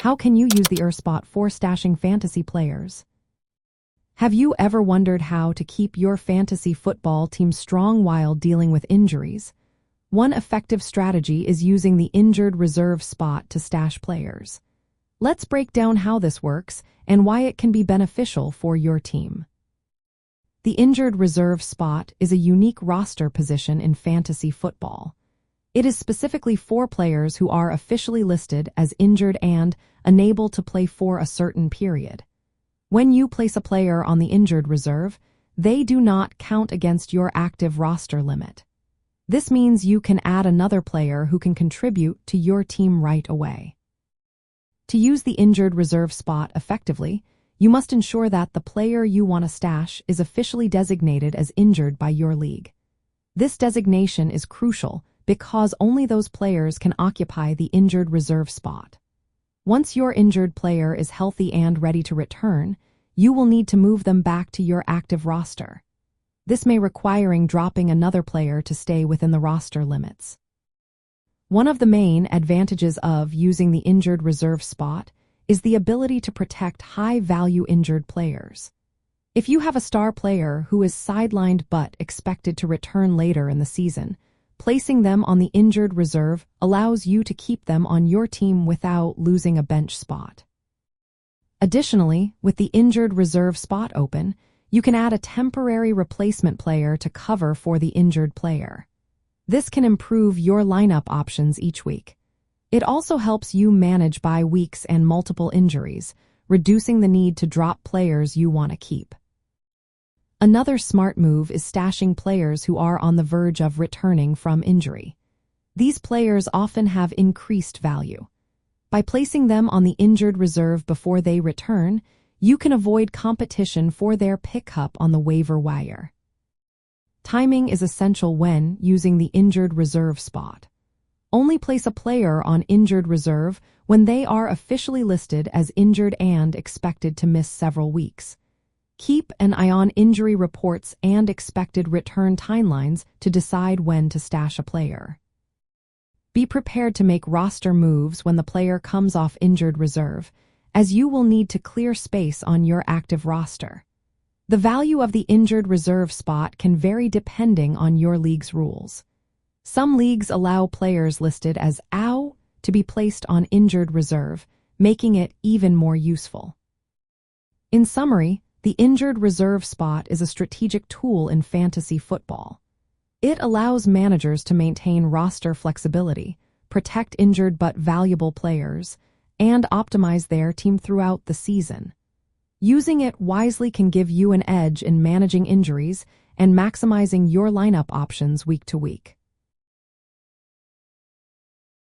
How can you use the spot for stashing fantasy players? Have you ever wondered how to keep your fantasy football team strong while dealing with injuries? One effective strategy is using the injured reserve spot to stash players. Let's break down how this works and why it can be beneficial for your team. The injured reserve spot is a unique roster position in fantasy football. It is specifically for players who are officially listed as injured and unable to play for a certain period. When you place a player on the injured reserve, they do not count against your active roster limit. This means you can add another player who can contribute to your team right away. To use the injured reserve spot effectively, you must ensure that the player you want to stash is officially designated as injured by your league. This designation is crucial because only those players can occupy the injured reserve spot. Once your injured player is healthy and ready to return, you will need to move them back to your active roster. This may require dropping another player to stay within the roster limits. One of the main advantages of using the injured reserve spot is the ability to protect high-value injured players. If you have a star player who is sidelined but expected to return later in the season, placing them on the injured reserve allows you to keep them on your team without losing a bench spot. Additionally, with the injured reserve spot open, you can add a temporary replacement player to cover for the injured player. This can improve your lineup options each week. It also helps you manage bye weeks and multiple injuries, reducing the need to drop players you want to keep. Another smart move is stashing players who are on the verge of returning from injury. These players often have increased value. By placing them on the injured reserve before they return, you can avoid competition for their pickup on the waiver wire. Timing is essential when using the injured reserve spot. Only place a player on injured reserve when they are officially listed as injured and expected to miss several weeks. Keep an eye on injury reports and expected return timelines to decide when to stash a player. Be prepared to make roster moves when the player comes off injured reserve, as you will need to clear space on your active roster. The value of the injured reserve spot can vary depending on your league's rules. Some leagues allow players listed as OW to be placed on injured reserve, making it even more useful. In summary, the injured reserve spot is a strategic tool in fantasy football. It allows managers to maintain roster flexibility, protect injured but valuable players, and optimize their team throughout the season. Using it wisely can give you an edge in managing injuries and maximizing your lineup options week to week.